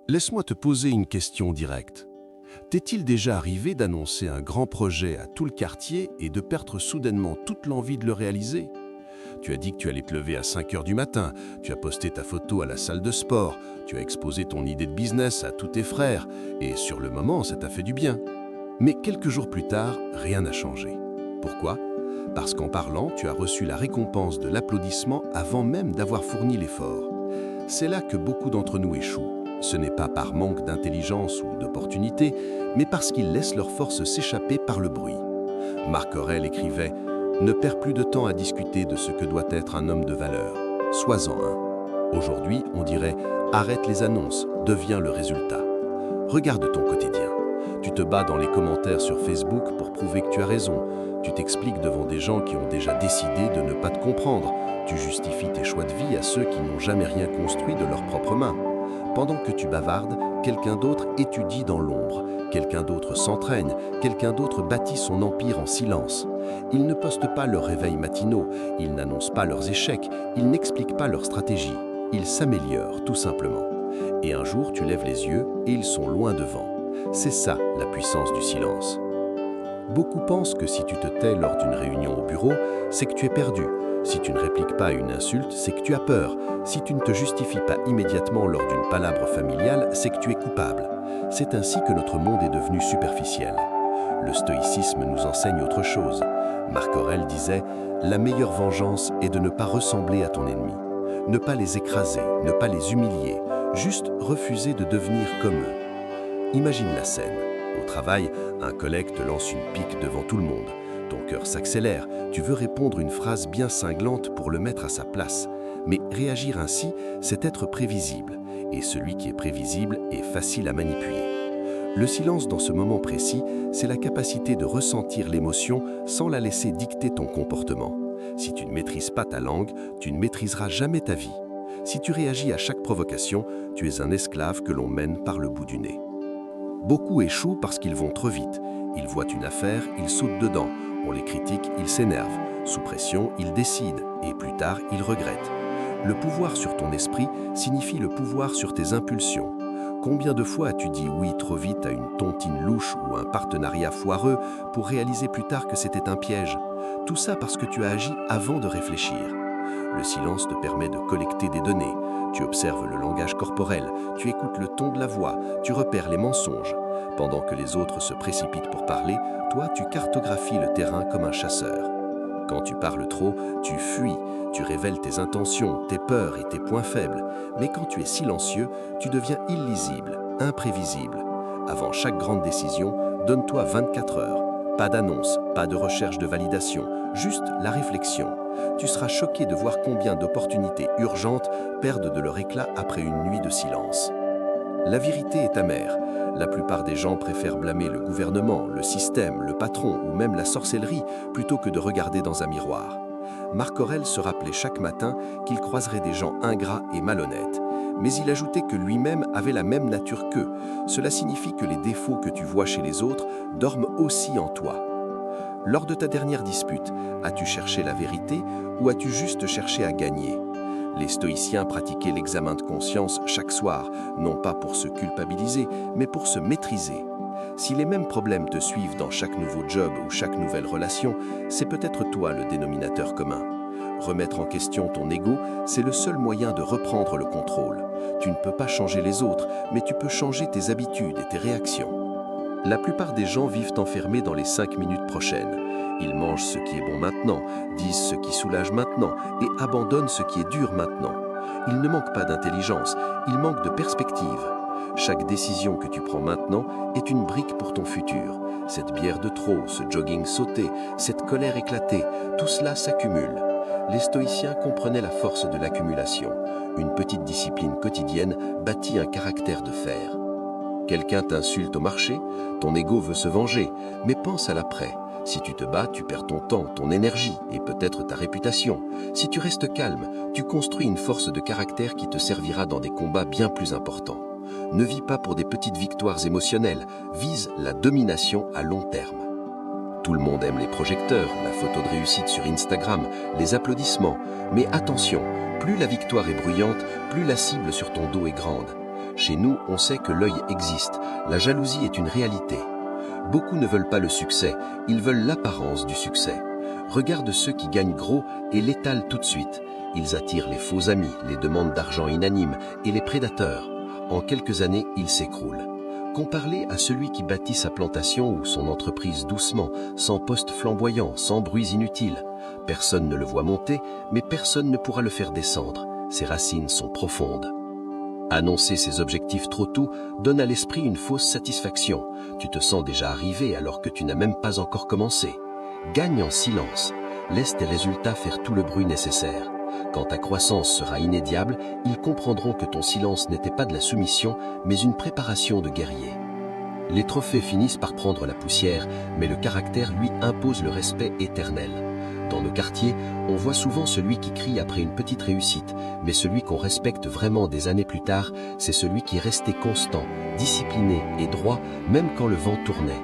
Laisse-moi te poser une question directe. T'est-il déjà arrivé d'annoncer un grand projet à tout le quartier et de perdre soudainement toute l'envie de le réaliser? Tu as dit que tu allais te lever à 5 heures du matin, tu as posté ta photo à la salle de sport, tu as exposé ton idée de business à tous tes frères, et sur le moment, ça t'a fait du bien. Mais quelques jours plus tard, rien n'a changé. Pourquoi? Parce qu'en parlant, tu as reçu la récompense de l'applaudissement avant même d'avoir fourni l'effort. C'est là que beaucoup d'entre nous échouent. Ce n'est pas par manque d'intelligence ou d'opportunité, mais parce qu'ils laissent leur force s'échapper par le bruit. Marc Aurèle écrivait « Ne perds plus de temps à discuter de ce que doit être un homme de valeur. Sois-en un ». Aujourd'hui, on dirait « Arrête les annonces, deviens le résultat ». Regarde ton quotidien. Tu te bats dans les commentaires sur Facebook pour prouver que tu as raison. Tu t'expliques devant des gens qui ont déjà décidé de ne pas te comprendre. Tu justifies tes choix de vie à ceux qui n'ont jamais rien construit de leurs propres mains. Pendant que tu bavardes, quelqu'un d'autre étudie dans l'ombre, quelqu'un d'autre s'entraîne, quelqu'un d'autre bâtit son empire en silence. Ils ne postent pas leurs réveils matinaux, ils n'annoncent pas leurs échecs, ils n'expliquent pas leur stratégie. Ils s'améliorent, tout simplement. Et un jour, tu lèves les yeux et ils sont loin devant. C'est ça, la puissance du silence. Beaucoup pensent que si tu te tais lors d'une réunion au bureau, c'est que tu es perdu. Si tu ne répliques pas à une insulte, c'est que tu as peur. Si tu ne te justifies pas immédiatement lors d'une palabre familiale, c'est que tu es coupable. C'est ainsi que notre monde est devenu superficiel. Le stoïcisme nous enseigne autre chose. Marc Aurèle disait « La meilleure vengeance est de ne pas ressembler à ton ennemi. Ne pas les écraser, ne pas les humilier, juste refuser de devenir comme eux. » Imagine la scène. Au travail, un collègue te lance une pique devant tout le monde. Ton cœur s'accélère, tu veux répondre une phrase bien cinglante pour le mettre à sa place. Mais réagir ainsi, c'est être prévisible. Et celui qui est prévisible est facile à manipuler. Le silence dans ce moment précis, c'est la capacité de ressentir l'émotion sans la laisser dicter ton comportement. Si tu ne maîtrises pas ta langue, tu ne maîtriseras jamais ta vie. Si tu réagis à chaque provocation, tu es un esclave que l'on mène par le bout du nez. Beaucoup échouent parce qu'ils vont trop vite. Ils voient une affaire, ils sautent dedans. On les critique, ils s'énervent. Sous pression, ils décident. Et plus tard, ils regrettent. Le pouvoir sur ton esprit signifie le pouvoir sur tes impulsions. Combien de fois as-tu dit oui trop vite à une tontine louche ou un partenariat foireux pour réaliser plus tard que c'était un piège? Tout ça parce que tu as agi avant de réfléchir. Le silence te permet de collecter des données. Tu observes le langage corporel, tu écoutes le ton de la voix, tu repères les mensonges. Pendant que les autres se précipitent pour parler, toi, tu cartographies le terrain comme un chasseur. Quand tu parles trop, tu fuis, tu révèles tes intentions, tes peurs et tes points faibles. Mais quand tu es silencieux, tu deviens illisible, imprévisible. Avant chaque grande décision, donne-toi 24 heures. Pas d'annonce, pas de recherche de validation, juste la réflexion. Tu seras choqué de voir combien d'opportunités urgentes perdent de leur éclat après une nuit de silence. La vérité est amère. La plupart des gens préfèrent blâmer le gouvernement, le système, le patron ou même la sorcellerie plutôt que de regarder dans un miroir. Marc Aurèle se rappelait chaque matin qu'il croiserait des gens ingrats et malhonnêtes. Mais il ajoutait que lui-même avait la même nature qu'eux. Cela signifie que les défauts que tu vois chez les autres dorment aussi en toi. Lors de ta dernière dispute, as-tu cherché la vérité ou as-tu juste cherché à gagner? Les stoïciens pratiquaient l'examen de conscience chaque soir, non pas pour se culpabiliser, mais pour se maîtriser. Si les mêmes problèmes te suivent dans chaque nouveau job ou chaque nouvelle relation, c'est peut-être toi le dénominateur commun. Remettre en question ton ego, c'est le seul moyen de reprendre le contrôle. Tu ne peux pas changer les autres, mais tu peux changer tes habitudes et tes réactions. La plupart des gens vivent enfermés dans les 5 minutes prochaines. Ils mangent ce qui est bon maintenant, disent ce qui soulage maintenant et abandonnent ce qui est dur maintenant. Il ne manque pas d'intelligence, il manque de perspective. Chaque décision que tu prends maintenant est une brique pour ton futur. Cette bière de trop, ce jogging sauté, cette colère éclatée, tout cela s'accumule. Les stoïciens comprenaient la force de l'accumulation. Une petite discipline quotidienne bâtit un caractère de fer. Quelqu'un t'insulte au marché, ton ego veut se venger, mais pense à l'après. Si tu te bats, tu perds ton temps, ton énergie et peut-être ta réputation. Si tu restes calme, tu construis une force de caractère qui te servira dans des combats bien plus importants. Ne vis pas pour des petites victoires émotionnelles, vise la domination à long terme. Tout le monde aime les projecteurs, la photo de réussite sur Instagram, les applaudissements. Mais attention, plus la victoire est bruyante, plus la cible sur ton dos est grande. Chez nous, on sait que l'œil existe. La jalousie est une réalité. Beaucoup ne veulent pas le succès, ils veulent l'apparence du succès. Regarde ceux qui gagnent gros et l'étalent tout de suite. Ils attirent les faux amis, les demandes d'argent inanimes et les prédateurs. En quelques années, ils s'écroulent. Comparez à celui qui bâtit sa plantation ou son entreprise doucement, sans poste flamboyant, sans bruits inutiles. Personne ne le voit monter, mais personne ne pourra le faire descendre. Ses racines sont profondes. Annoncer ses objectifs trop tôt donne à l'esprit une fausse satisfaction. Tu te sens déjà arrivé alors que tu n'as même pas encore commencé. Gagne en silence. Laisse tes résultats faire tout le bruit nécessaire. Quand ta croissance sera inédiable, ils comprendront que ton silence n'était pas de la soumission, mais une préparation de guerrier. Les trophées finissent par prendre la poussière, mais le caractère lui impose le respect éternel. Dans nos quartiers, on voit souvent celui qui crie après une petite réussite, mais celui qu'on respecte vraiment des années plus tard, c'est celui qui est resté constant, discipliné et droit, même quand le vent tournait.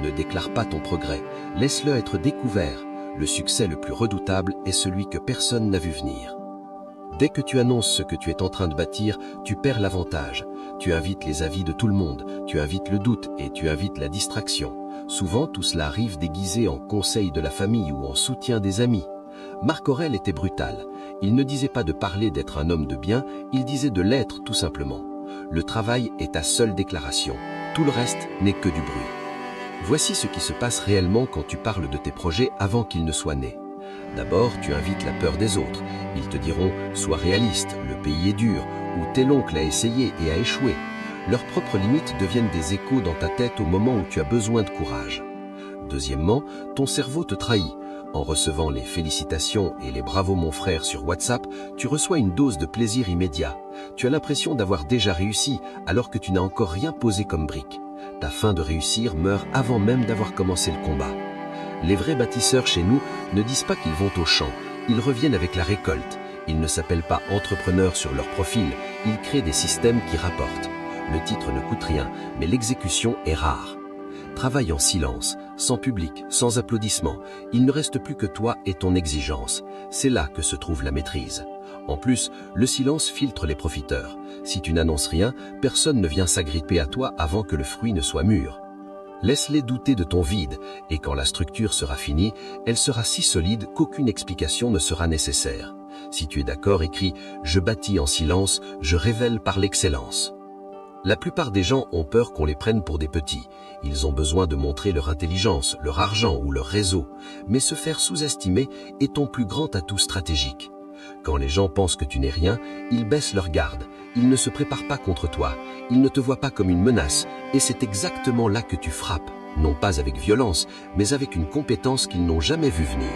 Ne déclare pas ton progrès, laisse-le être découvert. Le succès le plus redoutable est celui que personne n'a vu venir. Dès que tu annonces ce que tu es en train de bâtir, tu perds l'avantage. Tu invites les avis de tout le monde, tu invites le doute et tu invites la distraction. Souvent, tout cela arrive déguisé en conseil de la famille ou en soutien des amis. Marc Aurèle était brutal. Il ne disait pas de parler d'être un homme de bien, il disait de l'être tout simplement. Le travail est ta seule déclaration. Tout le reste n'est que du bruit. Voici ce qui se passe réellement quand tu parles de tes projets avant qu'ils ne soient nés. D'abord, tu invites la peur des autres. Ils te diront « Sois réaliste, le pays est dur » ou « Tel oncle a essayé et a échoué ». Leurs propres limites deviennent des échos dans ta tête au moment où tu as besoin de courage. Deuxièmement, ton cerveau te trahit. En recevant les félicitations et les bravo mon frère sur WhatsApp, tu reçois une dose de plaisir immédiat. Tu as l'impression d'avoir déjà réussi alors que tu n'as encore rien posé comme brique. Ta faim de réussir meurt avant même d'avoir commencé le combat. Les vrais bâtisseurs chez nous ne disent pas qu'ils vont au champ, ils reviennent avec la récolte. Ils ne s'appellent pas entrepreneurs sur leur profil, ils créent des systèmes qui rapportent. Le titre ne coûte rien, mais l'exécution est rare. Travaille en silence, sans public, sans applaudissements. Il ne reste plus que toi et ton exigence. C'est là que se trouve la maîtrise. En plus, le silence filtre les profiteurs. Si tu n'annonces rien, personne ne vient s'agripper à toi avant que le fruit ne soit mûr. Laisse-les douter de ton vide, et quand la structure sera finie, elle sera si solide qu'aucune explication ne sera nécessaire. Si tu es d'accord, écris « Je bâtis en silence, je révèle par l'excellence ». La plupart des gens ont peur qu'on les prenne pour des petits. Ils ont besoin de montrer leur intelligence, leur argent ou leur réseau. Mais se faire sous-estimer est ton plus grand atout stratégique. Quand les gens pensent que tu n'es rien, ils baissent leur garde. Ils ne se préparent pas contre toi. Ils ne te voient pas comme une menace. Et c'est exactement là que tu frappes. Non pas avec violence, mais avec une compétence qu'ils n'ont jamais vue venir.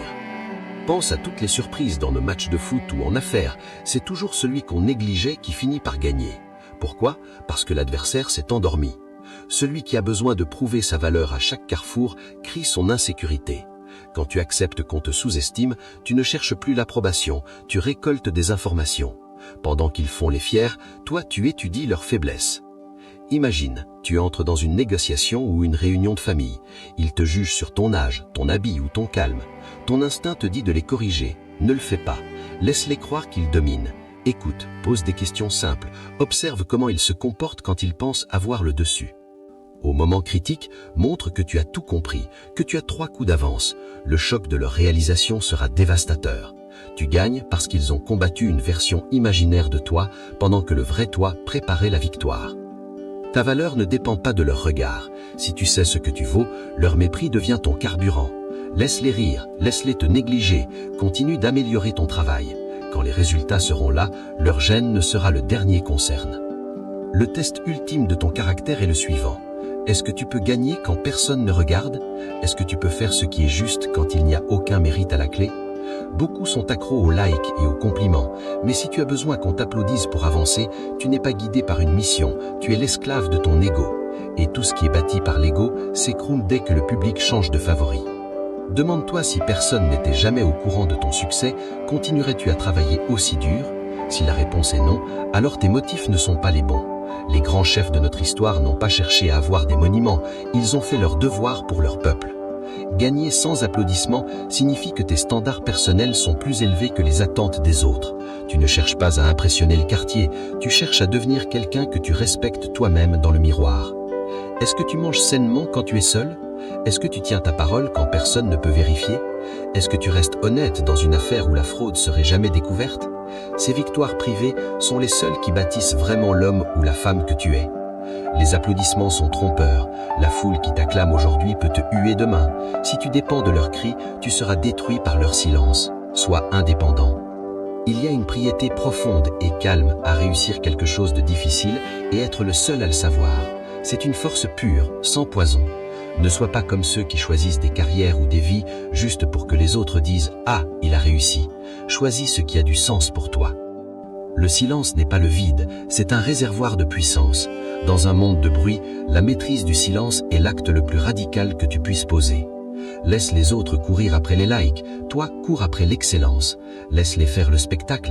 Pense à toutes les surprises dans nos matchs de foot ou en affaires. C'est toujours celui qu'on négligeait qui finit par gagner. Pourquoi? Parce que l'adversaire s'est endormi. Celui qui a besoin de prouver sa valeur à chaque carrefour crie son insécurité. Quand tu acceptes qu'on te sous-estime, tu ne cherches plus l'approbation, tu récoltes des informations. Pendant qu'ils font les fiers, toi tu étudies leurs faiblesses. Imagine, tu entres dans une négociation ou une réunion de famille. Ils te jugent sur ton âge, ton habit ou ton calme. Ton instinct te dit de les corriger. Ne le fais pas. Laisse-les croire qu'ils dominent. Écoute, pose des questions simples, observe comment ils se comportent quand ils pensent avoir le dessus. Au moment critique, montre que tu as tout compris, que tu as 3 coups d'avance. Le choc de leur réalisation sera dévastateur. Tu gagnes parce qu'ils ont combattu une version imaginaire de toi pendant que le vrai toi préparait la victoire. Ta valeur ne dépend pas de leur regard. Si tu sais ce que tu vaux, leur mépris devient ton carburant. Laisse-les rire, laisse-les te négliger, continue d'améliorer ton travail. Quand les résultats seront là, leur gêne ne sera le dernier concerne. Le test ultime de ton caractère est le suivant. Est-ce que tu peux gagner quand personne ne regarde? Est-ce que tu peux faire ce qui est juste quand il n'y a aucun mérite à la clé? Beaucoup sont accros aux likes et aux compliments, mais si tu as besoin qu'on t'applaudisse pour avancer, tu n'es pas guidé par une mission, tu es l'esclave de ton ego. Et tout ce qui est bâti par l'ego s'écroule dès que le public change de favori. Demande-toi si personne n'était jamais au courant de ton succès, continuerais-tu à travailler aussi dur? Si la réponse est non, alors tes motifs ne sont pas les bons. Les grands chefs de notre histoire n'ont pas cherché à avoir des monuments, ils ont fait leur devoir pour leur peuple. Gagner sans applaudissements signifie que tes standards personnels sont plus élevés que les attentes des autres. Tu ne cherches pas à impressionner le quartier, tu cherches à devenir quelqu'un que tu respectes toi-même dans le miroir. Est-ce que tu manges sainement quand tu es seul? Est-ce que tu tiens ta parole quand personne ne peut vérifier? Est-ce que tu restes honnête dans une affaire où la fraude serait jamais découverte? Ces victoires privées sont les seules qui bâtissent vraiment l'homme ou la femme que tu es. Les applaudissements sont trompeurs. La foule qui t'acclame aujourd'hui peut te huer demain. Si tu dépends de leurs cris, tu seras détruit par leur silence. Sois indépendant. Il y a une piété profonde et calme à réussir quelque chose de difficile et être le seul à le savoir. C'est une force pure, sans poison. Ne sois pas comme ceux qui choisissent des carrières ou des vies juste pour que les autres disent « Ah, il a réussi ». Choisis ce qui a du sens pour toi. Le silence n'est pas le vide, c'est un réservoir de puissance. Dans un monde de bruit, la maîtrise du silence est l'acte le plus radical que tu puisses poser. Laisse les autres courir après les likes, toi cours après l'excellence. Laisse-les faire le spectacle.